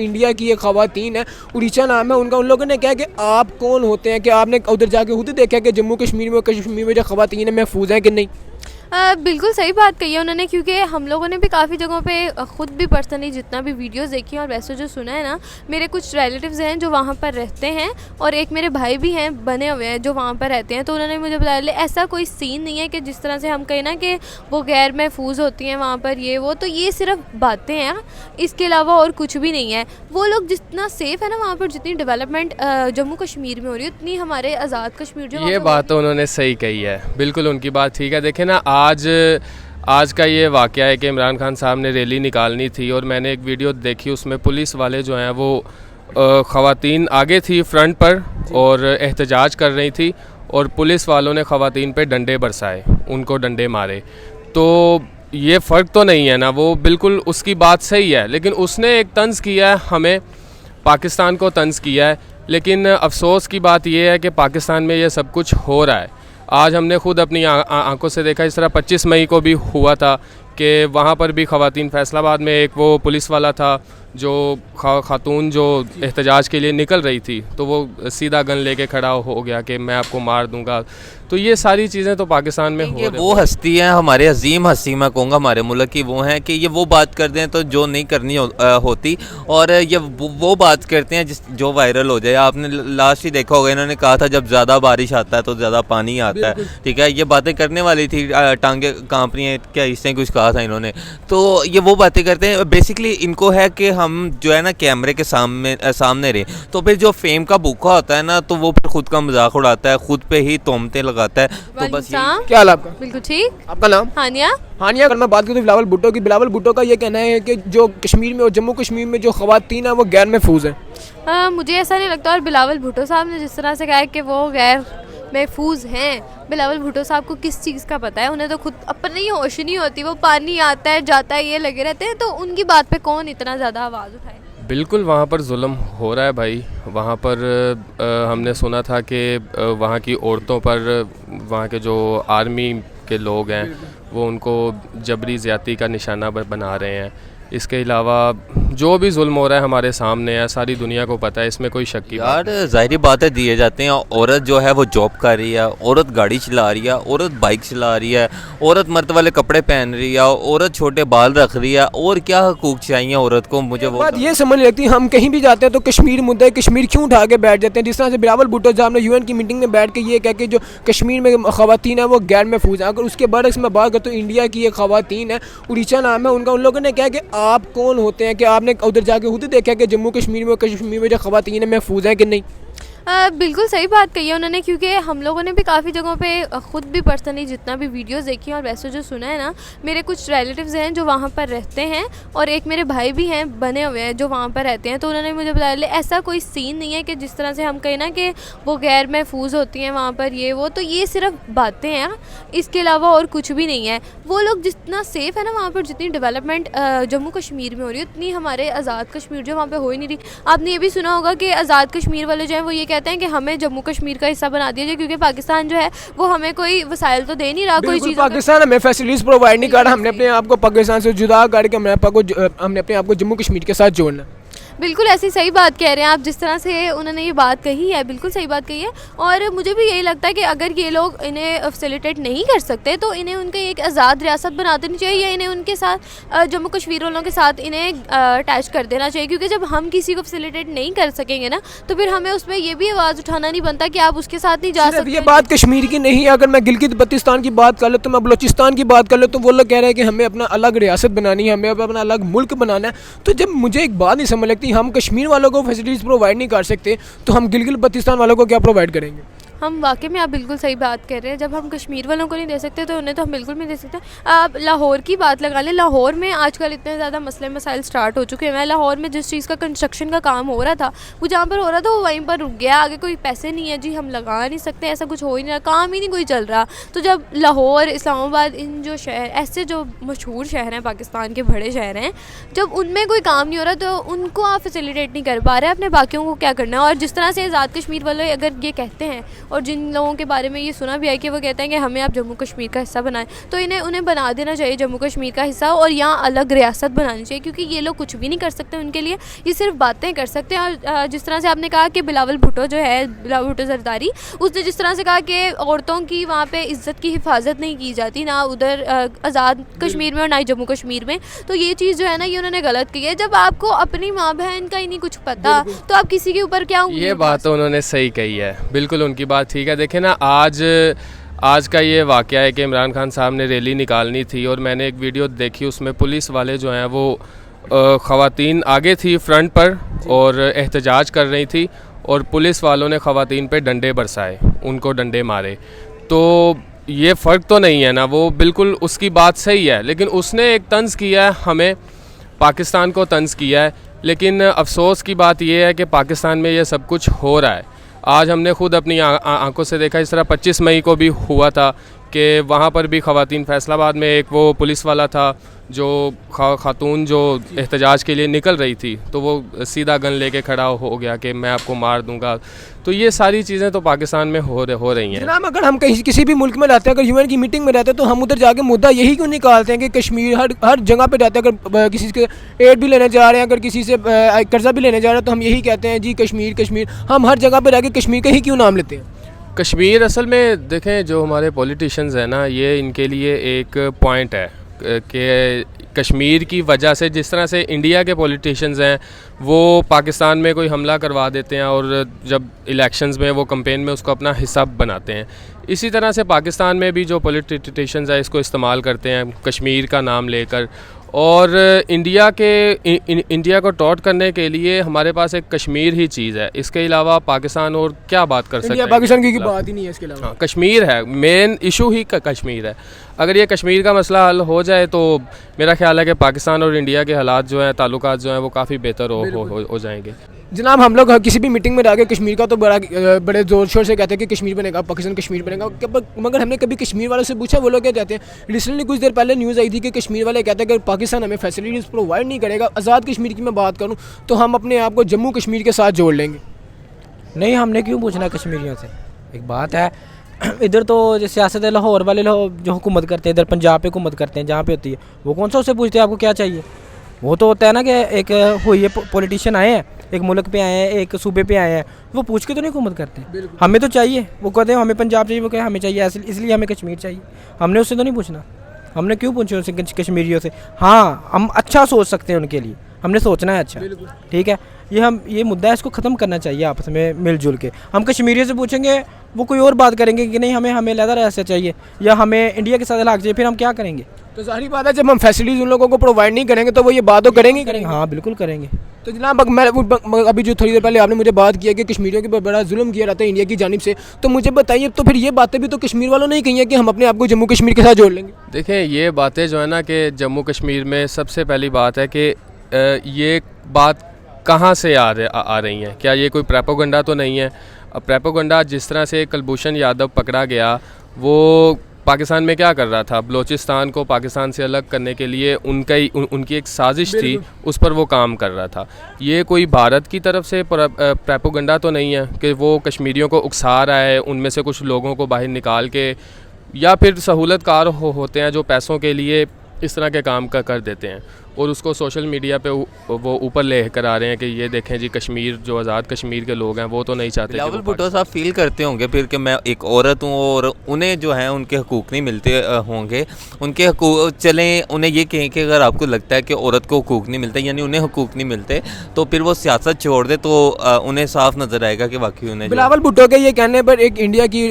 India की ये खवातीन है, उड़ीसा नाम है उनका। उन लोगों ने कहा कि आप कौन होते हैं कि आपने उधर जाके खुद देखा कि जम्मू कश्मीर में जो खवातीन है महफूज हैं कि नहीं? बिल्कुल सही बात कही है उन्होंने, क्योंकि हम लोगों ने भी काफ़ी जगहों पे ख़ुद भी पर्सनली जितना भी वीडियोस देखी हैं और वैसे जो सुना है ना, मेरे कुछ रिलेटिव्स हैं जो वहाँ पर रहते हैं और एक मेरे भाई भी हैं बने हुए हैं जो वहाँ पर रहते हैं। तो उन्होंने मुझे बताया ऐसा कोई सीन नहीं है कि जिस तरह से हम कहें ना कि वो गैर महफूज होती हैं वहाँ पर ये वो, तो ये सिर्फ बातें हैं, इसके अलावा और कुछ भी नहीं है। वो लोग जितना सेफ़ है ना वहाँ पर, जितनी डेवलपमेंट जम्मू कश्मीर में हो रही है उतनी हमारे आज़ाद कश्मीर जो ये बात तो उन्होंने सही कही है, बिल्कुल उनकी बात ठीक है। देखें ना, आज का ये वाक़या है कि इमरान खान साहब ने रैली निकालनी थी और मैंने एक वीडियो देखी, उसमें पुलिस वाले जो हैं वो ख़वातीन आगे थी फ्रंट पर और एहतजाज कर रही थी और पुलिस वालों ने ख़वातीन पे डंडे बरसाए, उनको डंडे मारे। तो ये फ़र्क तो नहीं है ना, वो बिल्कुल उसकी बात सही है, लेकिन उसने एक तंज़ किया है, हमें पाकिस्तान को तंज़ किया है। लेकिन अफसोस की बात यह है कि पाकिस्तान में ये सब कुछ हो रहा है। आज हमने खुद अपनी आंखों से देखा, इस तरह 25 मई को भी हुआ था कि वहाँ पर भी ख़वातीन, फैसलाबाद में एक वो पुलिस वाला था जो खातून जो एहतजाज के लिए निकल रही थी, तो वो सीधा गन लेके खड़ा हो गया कि मैं आपको मार दूंगा। तो ये सारी चीज़ें तो पाकिस्तान में हो रही हैं। वो हस्ती हैं, हमारे अजीम हस्ती मैं कहूँगा हमारे मुल्क की, वो हैं कि ये वो बात कर दें तो जो नहीं करनी होती, और ये वो बात करते हैं जो वायरल हो जाए। आपने लास्ट ही देखा होगा, इन्होंने कहा था जब ज़्यादा बारिश आता है तो ज़्यादा पानी आता है, ठीक है। ये बातें करने वाली थी, टांगे काँप रही हैं क्या, इससे कुछ कहा था इन्होंने। तो ये वो बातें करते हैं, बेसिकली इनको है कि हम जो है ना कैमरे के सामने रहे, तो फिर जो फेम का भूखा होता है ना, तो वो फिर खुद का मजाक उड़ाता है, खुद पे ही तोहमतें लगाता है। तो बस क्या हाल आपका? बिल्कुल ठीक। आपका नाम? हानिया। हानिया, अगर मैं बात करूँ तो बिलावल भुट्टो की, बिलावल भुट्टो का ये कहना है कि जो कश्मीर में और जम्मू कश्मीर में जो खवातीन है वो गैर महफूज है। मुझे ऐसा नहीं लगता, और बिलावल भुट्टो साहब ने जिस तरह से कहा है कि वो गैर महफूज हैं, बिलावल भुट्टो साहब को किस चीज़ का पता है? उन्हें तो खुद अपनी होश नहीं होती, वो पानी आता है जाता है ये लगे रहते हैं, तो उनकी बात पे कौन इतना ज़्यादा आवाज़ उठाए? बिल्कुल वहाँ पर जुल्म हो रहा है भाई। वहाँ पर हमने सुना था कि वहाँ की औरतों पर वहाँ के जो आर्मी के लोग हैं वो उनको जबरी ज़्यादती का निशाना बना रहे हैं। इसके अलावा जो भी जुल्म हो रहा है हमारे सामने है, सारी दुनिया को पता है, इसमें कोई शक की यार ज़ाहिरी बातें दिए जाते हैं। औरत जो है वो जॉब कर रही है, औरत गाड़ी चला रही है, औरत बाइक चला रही है, औरत मर्द वाले कपड़े पहन रही है, औरत छोटे बाल रख रही है, और क्या हकूक़ चाहिए औरत को? मुझे वो बात ये समझ लगती है, हम कहीं भी जाते हैं तो कश्मीर मुद्दा है, कश्मीर क्यों उठा के बैठ जाते हैं। जिस तरह से बिलावल भुट्टो साहब ने UN की मीटिंग में बैठ के ये कह के जो कश्मीर में खवातीन है वो गैर महफूज है। अगर उसके बरक्स में बात करता हूँ, इंडिया की ये खवातीन है, उड़ीसा नाम है उनका। उन लोगों ने कहा कि आप कौन होते हैं कि आपने उधर जाके खुद देखा कि जम्मू कश्मीर में जो खवातीन है महफूज हैं कि नहीं? बिल्कुल सही बात कही है उन्होंने, क्योंकि हम लोगों ने भी काफ़ी जगहों पे ख़ुद भी पर्सनली जितना भी वीडियोस देखी हैं और वैसे जो सुना है ना, मेरे कुछ रिलेटिव्स हैं जो वहाँ पर रहते हैं और एक मेरे भाई भी हैं बने हुए हैं जो वहाँ पर रहते हैं। तो उन्होंने मुझे बताया ऐसा कोई सीन नहीं है कि जिस तरह से हम कहें ना कि वो गैर महफूज होती हैं वहाँ पर ये वो, तो ये सिर्फ बातें हैं, इसके अलावा और कुछ भी नहीं है। वो लोग जितना सेफ़ है ना वहाँ पर, जितनी डेवलपमेंट जम्मू कश्मीर में हो रही है उतनी हमारे आज़ाद कश्मीर जो वहाँ पर हो ही नहीं रही। आपने ये भी सुना होगा कि आज़ाद कश्मीर वाले जो हैं वो ये कहते हैं कि हमें जम्मू कश्मीर का हिस्सा बना दिया जाए, क्योंकि पाकिस्तान जो है वो हमें कोई वसाइल तो दे नहीं रहा, कोई चीज़। पाकिस्तान हमें फैसिलिटीज प्रोवाइड नहीं कर रहा, हमने अपने आप को पाकिस्तान से जुदा करके हमने अपने आप को जम्मू कश्मीर के साथ जोड़ना। बिल्कुल ऐसी सही बात कह रहे हैं आप, जिस तरह से उन्होंने ये बात कही है बिल्कुल सही बात कही है। और मुझे भी यही लगता है कि अगर ये लोग इन्हें फैसिलिटेट नहीं कर सकते तो इन्हें उनके एक आज़ाद रियासत बना देनी चाहिए, या इन्हें उनके साथ जम्मू कश्मीर वालों के साथ इन्हें अटैच कर देना चाहिए। क्योंकि जब हम किसी को फैसिलिटेट नहीं कर सकेंगे ना, तो फिर हमें उसमें ये भी आवाज़ उठाना नहीं बनता कि आप उसके साथ नहीं जा सकते। ये बात कश्मीर की नहीं है, अगर मैं गिलगित बल्तिस्तान की बात कर लूँ तो मैं बलोचिस्तान की बात कर लूँ तो वो लोग कह रहे हैं कि हमें अपना अलग रियासत बनानी है, हमें अपना अलग मुल्क बनाना है। तो जब मुझे एक बात नहीं समझ लगती, हम कश्मीर वालों को फैसिलिटीज प्रोवाइड नहीं कर सकते तो हम गिलगित बल्तिस्तान वालों को क्या प्रोवाइड करेंगे? हम वाकई में आप बिल्कुल सही बात कर रहे हैं। जब हम कश्मीर वालों को नहीं दे सकते तो उन्हें तो हम बिल्कुल नहीं दे सकते। आप लाहौर की बात लगा लें, लाहौर में आजकल इतने ज़्यादा मसले मसाइल स्टार्ट हो चुके हैं। लाहौर में जिस चीज़ का कंस्ट्रक्शन का काम हो रहा था वो जहाँ पर हो रहा था वो वहीं पर रुक गया, आगे कोई पैसे नहीं है जी, हम लगा नहीं सकते, ऐसा कुछ हो ही नहीं रहा, काम ही नहीं कोई चल रहा। तो जब लाहौर, इस्लामाबाद, इन जो शहर ऐसे जो मशहूर शहर हैं, पाकिस्तान के बड़े शहर हैं, जब उनमें कोई काम नहीं हो रहा तो उनको आप फैसिलिटेट नहीं कर पा रहे, अपने बाकियों को क्या करना है? और जिस तरह से आज़ाद कश्मीर वाले अगर ये कहते हैं और जिन लोगों के बारे में ये सुना भी है कि वो कहते हैं कि हमें आप जम्मू कश्मीर का हिस्सा बनाएं, तो उन्हें बना देना चाहिए जम्मू कश्मीर का हिस्सा, और यहाँ अलग रियासत बनानी चाहिए, क्योंकि ये लोग कुछ भी नहीं कर सकते उनके लिए, ये सिर्फ बातें कर सकते हैं। और जिस तरह से आपने कहा कि बिलावल भुट्टो जो है, बिलावल भुट्टो जरदारी, उसने जिस तरह से कहा कि औरतों की वहाँ पे इज़्ज़त की हिफाजत नहीं की जाती, ना उधर आज़ाद कश्मीर में और ना ही जम्मू कश्मीर में, तो ये चीज़ जो है ना, ये उन्होंने गलत की है। जब आपको अपनी माँ बहन का ही नहीं कुछ पता, तो आप किसी के ऊपर क्या ये बात तो उन्होंने सही कही है, बिल्कुल उनकी बात ठीक है। देखें ना, आज का ये वाक़या है कि इमरान खान साहब ने रैली निकालनी थी और मैंने एक वीडियो देखी, उसमें पुलिस वाले जो हैं वो ख़वातीन आगे थी फ्रंट पर और एहतजाज कर रही थी, और पुलिस वालों ने ख़वातीन पे डंडे बरसाए, उनको डंडे मारे। तो ये फ़र्क तो नहीं है ना, वो बिल्कुल उसकी बात सही है, लेकिन उसने एक तंज़ किया है, हमें पाकिस्तान को तंज़ किया है। लेकिन अफसोस की बात यह है कि पाकिस्तान में ये सब कुछ हो रहा है। आज हमने ख़ुद अपनी आंखों से देखा, इस तरह 25 मई को भी हुआ था कि वहाँ पर भी ख़वातीन, फैसलाबाद में एक वो पुलिस वाला था जो खातून जो एहतजाज के लिए निकल रही थी, तो वो सीधा गन लेके खड़ा हो गया कि मैं आपको मार दूंगा। तो ये सारी चीज़ें तो पाकिस्तान में हो रही हैं। जनाब, अगर हम किसी भी मुल्क में रहते हैं, अगर यूएन की मीटिंग में रहते हैं, तो हम उधर जाके मुद्दा यही क्यों निकालते हैं कि कश्मीर हर जगह पे रहते हैं। अगर किसी से एड भी लेने जा रहे हैं, अगर किसी से कर्जा भी लेने जा रहे हैं, तो हम यही कहते हैं जी कश्मीर कश्मीर। हम हर जगह पर रह के कश्मीर का ही क्यों नाम लेते हैं? कश्मीर असल में देखें, जो हमारे पॉलिटिशियंस हैं ना, ये इनके लिए एक पॉइंट है कि कश्मीर की वजह से, जिस तरह से इंडिया के पॉलिटिशियंस हैं वो पाकिस्तान में कोई हमला करवा देते हैं और जब इलेक्शंस में वो कैंपेन में उसको अपना हिस्सा बनाते हैं, इसी तरह से पाकिस्तान में भी जो पॉलिटिशियंस हैं इसको इस्तेमाल करते हैं कश्मीर का नाम लेकर। और इंडिया को टॉट करने के लिए हमारे पास एक कश्मीर ही चीज़ है, इसके अलावा पाकिस्तान और क्या बात कर सकते हैं? पाकिस्तान की बात ही नहीं है इसके अलावा। हाँ, कश्मीर है, मेन इशू ही कश्मीर है। अगर ये कश्मीर का मसला हल हो जाए तो मेरा ख्याल है कि पाकिस्तान और इंडिया के हालात जो हैं, ताल्लुकात जो हैं, वो काफ़ी बेहतर हो जाएंगे। जनाब, हम लोग किसी भी मीटिंग में जाके कश्मीर का तो बड़े ज़ोर शोर से कहते हैं कि कश्मीर बनेगा, पाकिस्तान कश्मीर बनेगा, मगर हमने कभी कश्मीर वालों से पूछा वो लोग क्या कहते हैं? रिसेंटली कुछ देर पहले न्यूज़ आई थी कि कश्मीर वाले कहते हैं कि पाकिस्तान हमें फैसिलिटीज़ प्रोवाइड नहीं करेगा, आज़ाद कश्मीर की मैं बात करूँ तो हम अपने आप को जम्मू कश्मीर के साथ जोड़ लेंगे। नहीं, हमने क्यों पूछना कश्मीरियों से? एक बात है, इधर तो जैसे सियासत है, लाहौर वाले लोग जो हुकूमत करते हैं, इधर पंजाब पे हुकूमत करते हैं, जहाँ पे होती है, वो कौन सा उससे पूछते हैं आपको क्या चाहिए? वो तो होता है ना कि एक हुई है, पॉलिटिशियन आए हैं, एक मुल्क पे आए हैं, एक सूबे पे आए हैं, वो पूछ के तो नहीं हुकूमत करते। हमें तो चाहिए, वो कहते हैं हमें पंजाब चाहिए, वो कहे हमें चाहिए, इसलिए हमें कश्मीर चाहिए। हमने उससे तो नहीं पूछना, हमने क्यों पूछे उनसे कश्मीरियों से? हाँ, हम अच्छा सोच सकते हैं उनके लिए, हमने सोचना है अच्छा, ठीक है। ये मुद्दा है, इसको ख़त्म करना चाहिए आपस में मिलजुल के। हम कश्मीरियों से पूछेंगे, वो कोई और बात करेंगे कि नहीं हमें लहदा ऐसा चाहिए या हमें इंडिया के साथ लाग चाहिए, फिर हम क्या करेंगे? तो जाहिर बात है, जब हम फैसिलिटीज़ उन लोगों को प्रोवाइड नहीं करेंगे तो वो ये बात तो करेंगे। हाँ, बिल्कुल करेंगे। तो जनाब, मैं अभी जो थोड़ी देर पहले आपने मुझे बात किया कि कश्मीरियों के ऊपर बड़ा जुल्म किया जाता है इंडिया की जानिब से, तो मुझे बताइए, तो फिर ये बातें भी तो कश्मीर वालों ने ही कही है कि हम अपने आप को जम्मू कश्मीर के साथ जोड़ लेंगे। देखें, ये बातें जो है ना कि जम्मू कश्मीर में सबसे पहली बात है कि ये बात कहाँ से आ रही हैं? क्या ये कोई प्रोपेगेंडा तो नहीं है? अब प्रोपेगेंडा जिस तरह से कुलभूषण यादव पकड़ा गया, वो पाकिस्तान में क्या कर रहा था? बलूचिस्तान को पाकिस्तान से अलग करने के लिए उनकी एक साजिश थी, उस पर वो काम कर रहा था। ये कोई भारत की तरफ से प्रोपेगेंडा तो नहीं है कि वो कश्मीरियों को उकसा रहा है, उनमें से कुछ लोगों को बाहर निकाल के, या फिर सहूलतकार होते हैं जो पैसों के लिए इस तरह के काम कर देते हैं और उसको सोशल मीडिया पे वो ऊपर ले कर आ रहे हैं कि ये देखें जी, कश्मीर जो आज़ाद कश्मीर के लोग हैं वो तो नहीं चाहते। बिलावल भुट्टो साहब फील करते होंगे फिर कि मैं एक औरत हूँ और उन्हें जो है उनके हकूक़ नहीं मिलते होंगे, उनके हकूक़ चलें, उन्हें ये कहें कि अगर आपको लगता है कि औरत को हकूक़ नहीं मिलते, यानी उन्हें हकूक़ नहीं मिलते, तो फिर वो सियासत छोड़ दे तो उन्हें साफ नज़र आएगा कि वाकई उन्हें। बिलावल भुट्टो के ये कहने पर एक इंडिया की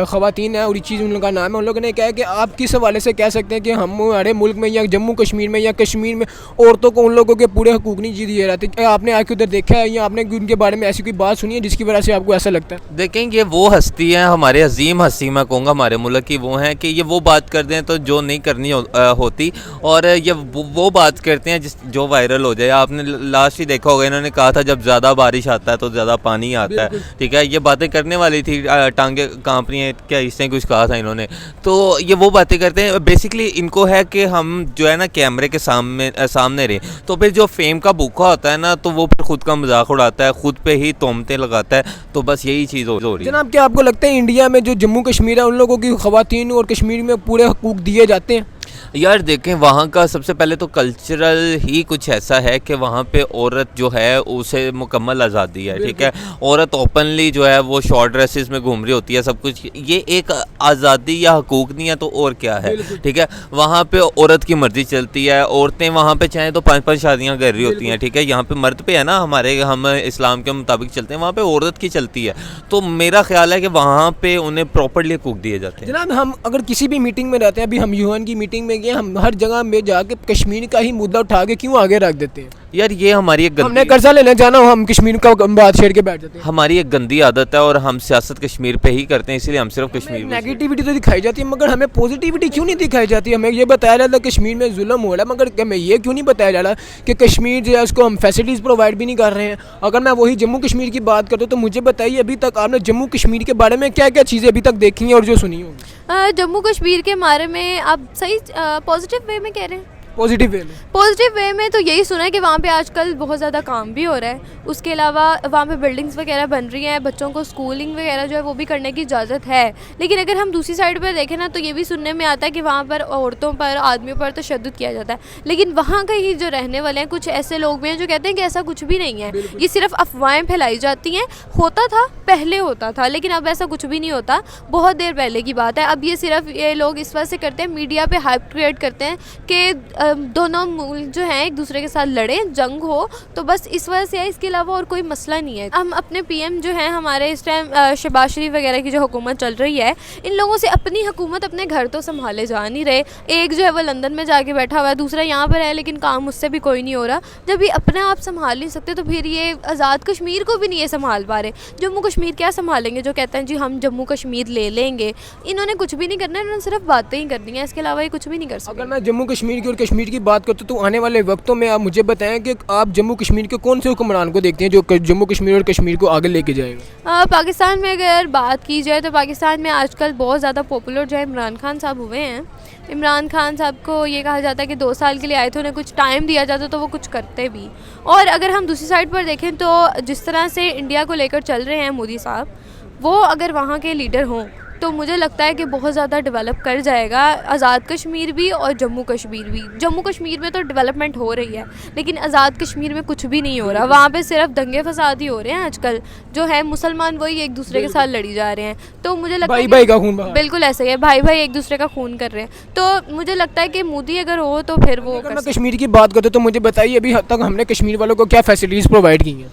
ख़वातीन है, और चीज़ उनका नाम है, उन लोगों ने कहा कि आप किस हवाले से कह सकते हैं कि हमारे मुल्क में या जम्मू कश्मीर में या कश्मीर में औरतों को उन लोगों के पूरे हकूक़ नहीं दिए जाते? आपने आके उधर देखा है या आपने उनके बारे में ऐसी कोई बात सुनी है जिसकी वजह से आपको ऐसा लगता है? देखेंगे, वो हस्ती हैं, हमारे अजीम हस्ती मैं कहूँगा हमारे मुल्क की, वो हैं कि ये वो बात कर दें तो जो नहीं करनी होती, और ये वो बात करते हैं जो वायरल हो जाए। आपने लास्ट ही देखा होगा, इन्होंने कहा था जब ज़्यादा बारिश आता है तो ज़्यादा पानी आता है, ठीक है। ये बातें करने वाली थी, टांगे काँप रही हैं, क्या इसने कुछ कहा था इन्होंने, तो ये वो बातें करते हैं। बेसिकली इनको है कि हम जो है ना कैमरे के सामने सामने रहे। तो फिर जो फेम का भूखा होता है ना, तो वो फिर खुद का मजाक उड़ाता है, खुद पे ही तोहमतें लगाता है। तो बस यही चीज़ हो रही है। जनाब, क्या आपको लगता है इंडिया में जो जम्मू कश्मीर है उन लोगों की ख़वातीन और कश्मीर में पूरे हकूक़ दिए जाते हैं? यार देखें, वहाँ का सबसे पहले तो कल्चरल ही कुछ ऐसा है कि वहाँ पे औरत जो है उसे मुकम्मल आज़ादी है, ठीक है। औरत ओपनली जो है वो शॉर्ट ड्रेसेस में घूम रही होती है, सब कुछ। ये एक आज़ादी या हकूक़ नहीं है तो और क्या है, ठीक है। वहाँ पे औरत की मर्ज़ी चलती है, औरतें वहाँ पे चाहें तो 5-5 शादियाँ कर रही होती हैं, ठीक है। यहाँ पे मर्द पे है ना, हम इस्लाम के मुताबिक चलते हैं, वहाँ पे औरत की चलती है। तो मेरा ख्याल है कि वहाँ पे उन्हें प्रॉपर्ली हकूक़ दिए जाते हैं। जनाब, हम अगर किसी भी मीटिंग में रहते हैं, अभी हम यूएन की मीटिंग में गए, हम हर जगह में जाके कश्मीर का ही मुद्दा उठा के क्यों आगे रख देते हैं? यार ये हमारी एक हमने कर्जा लेने जाना हो, हम कश्मीर का बात छेड़ के बैठ जाते हैं। हमारी एक गंदी आदत है और हम सियासत कश्मीर पे ही करते हैं, इसलिए हम सिर्फ कश्मीर में। नेगेटिविटी तो दिखाई जाती है, मगर हमें पॉजिटिविटी क्यों नहीं दिखाई जाती? हमें ये बताया जाता है कश्मीर में जुल्म हो रहा है, मगर हमें ये क्यों नहीं बताया जा रहा कि कश्मीर जो है उसको हम फैसिलिटीज़ प्रोवाइड भी नहीं कर रहे हैं। अगर मैं वही जम्मू कश्मीर की बात करता हूँ तो मुझे बताइए, अभी तक आपने जम्मू कश्मीर के बारे में क्या क्या चीज़ें अभी तक देखी हैं और जो सुनी होंगी? जम्मू कश्मीर के बारे में आप सही पॉजिटिव वे में कह रहे हैं? पॉजिटिव वे में? पॉजिटिव वे में तो यही सुना है कि वहाँ पे आजकल बहुत ज़्यादा काम भी हो रहा है। उसके अलावा वहाँ पे बिल्डिंग्स वगैरह बन रही हैं, बच्चों को स्कूलिंग वगैरह जो है वो भी करने की इजाज़त है। लेकिन अगर हम दूसरी साइड पर देखें ना, तो ये भी सुनने में आता है कि वहाँ पर औरतों पर, आदमियों पर तशद्दुद किया जाता है। लेकिन वहाँ के ही जो रहने वाले हैं, कुछ ऐसे लोग भी हैं जो कहते हैं कि ऐसा कुछ भी नहीं है, ये सिर्फ अफवाहें फैलाई जाती हैं। होता था, पहले होता था, लेकिन अब ऐसा कुछ भी नहीं होता, बहुत देर पहले की बात है। अब ये सिर्फ ये लोग इस वजह से करते हैं, मीडिया पर हाइप क्रिएट करते हैं कि दोनों जो है एक दूसरे के साथ लड़ें, जंग हो, तो बस इस वजह से है, इसके अलावा और कोई मसला नहीं है। हम अपने पीएम जो है हमारे इस टाइम शहबाज शरीफ वगैरह की जो हुकूमत चल रही है, इन लोगों से अपनी हुकूमत अपने घर तो संभाले जा नहीं रहे। एक जो है वो लंदन में जाके बैठा हुआ है, दूसरा यहाँ पर है, लेकिन काम उससे भी कोई नहीं हो रहा। जब ये अपने आप संभाल नहीं सकते तो फिर ये आज़ाद कश्मीर को भी नहीं ये संभाल पा रहे। जम्मू कश्मीर क्या संभालेंगे? जो कहते हैं जी हम जम्मू कश्मीर ले लेंगे, इन्होंने कुछ भी नहीं करना है, इन्होंने सिर्फ बातें ही करनी है, इसके अलावा ये कुछ भी नहीं कर सकते। अगर मैं जम्मू कश्मीर की और कश्मीर की बात करता हूँ तो आने वाले वक्तों में आप मुझे बताएं कि आप जम्मू कश्मीर के कौन से हुक्मरान को देखते हैं जो जम्मू कश्मीर और कश्मीर को आगे लेके जाएगा? पाकिस्तान में अगर बात की जाए तो पाकिस्तान में आजकल बहुत ज़्यादा पॉपुलर जो है इमरान खान साहब हुए हैं। इमरान खान साहब को ये कहा जाता है कि 2 साल के लिए आए थे, उन्हें कुछ टाइम दिया जाता तो वो कुछ करते भी। और अगर हम दूसरी साइड पर देखें तो जिस तरह से इंडिया को लेकर चल रहे हैं मोदी साहब, वो अगर वहाँ के लीडर हों तो मुझे लगता है कि बहुत ज़्यादा डेवलप कर जाएगा आज़ाद कश्मीर भी और जम्मू कश्मीर भी। जम्मू कश्मीर में तो डेवलपमेंट हो रही है, लेकिन आज़ाद कश्मीर में कुछ भी नहीं हो रहा। वहाँ पे सिर्फ दंगे फसाद ही हो रहे हैं आजकल, जो है मुसलमान वही एक दूसरे के साथ लड़ी जा रहे हैं। तो मुझे लगता है भाई का खून बहा, बिल्कुल ऐसा ही है, भाई भाई एक दूसरे का खून कर रहे हैं। तो मुझे लगता है कि मोदी अगर हो तो फिर वो अगर मैं कश्मीर की बात करता हूँ तो मुझे बताइए अभी तक हमने कश्मीर वालों को क्या फैसिलिटीज़ प्रोवाइड की हैं?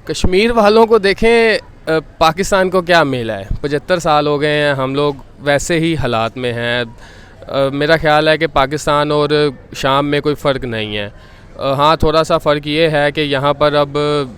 कश्मीर वालों को देखें, पाकिस्तान को क्या मिला है? 75 साल हो गए हैं, हम लोग वैसे ही हालात में हैं। मेरा ख्याल है कि पाकिस्तान और शाम में कोई फ़र्क नहीं है। हाँ, थोड़ा सा फ़र्क ये है कि यहाँ पर अब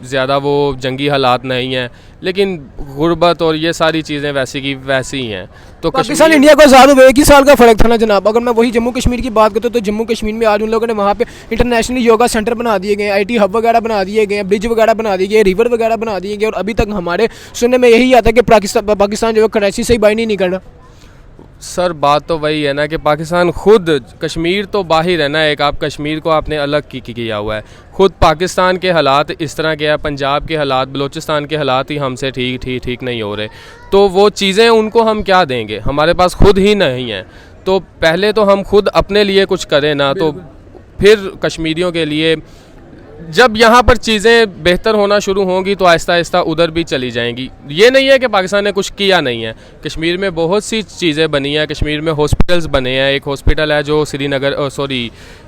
ज़्यादा वो जंगी हालात नहीं हैं, लेकिन गुर्बत और ये सारी चीज़ें वैसी की वैसी ही हैं। तो पाकिस्तान इंडिया को आज़ाद हुए 1 ही साल का फ़र्क था ना जनाब। अगर मैं वही जम्मू कश्मीर की बात करता हूँ तो जम्मू कश्मीर में आज उन लोगों ने वहाँ पे इंटरनेशनल योगा सेंटर बना दिए गए, IT हब वगैरह बना दिए गए, ब्रिज वगैरह बना दिए गए, रिवर वगैरह बना दिए गए, और अभी तक हमारे सुनने में यही आता है कि पाकिस्तान जो है कराची से ही बाहर नहीं निकल रहा। सर, बात तो वही है ना कि पाकिस्तान खुद, कश्मीर तो बाहर है ना, एक आप कश्मीर को आपने अलग किया हुआ है। खुद पाकिस्तान के हालात इस तरह के हैं, पंजाब के हालात, बलूचिस्तान के हालात ही हमसे ठीक नहीं हो रहे। तो वो चीज़ें उनको हम क्या देंगे? हमारे पास खुद ही नहीं है। तो पहले तो हम खुद अपने लिए कुछ करें ना, तो फिर कश्मीरियों के लिए जब यहाँ पर चीज़ें बेहतर होना शुरू होंगी तो आहिस्ता आहिस्ता उधर भी चली जाएंगी। ये नहीं है कि पाकिस्तान ने कुछ किया नहीं है, कश्मीर में बहुत सी चीज़ें बनी हैं। कश्मीर में हॉस्पिटल्स बने हैं, एक हॉस्पिटल है जो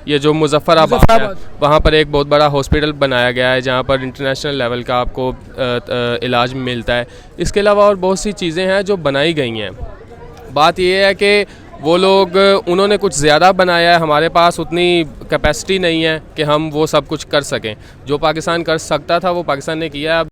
ये जो मुजफ्फराबाद है, वहाँ पर एक बहुत बड़ा हॉस्पिटल बनाया गया है जहाँ पर इंटरनेशनल लेवल का आपको इलाज मिलता है। इसके अलावा और बहुत सी चीज़ें हैं जो बनाई गई हैं। बात ये है कि वो लोग, उन्होंने कुछ ज़्यादा बनाया है, हमारे पास उतनी कैपेसिटी नहीं है कि हम वो सब कुछ कर सकें। जो पाकिस्तान कर सकता था वो पाकिस्तान ने किया है।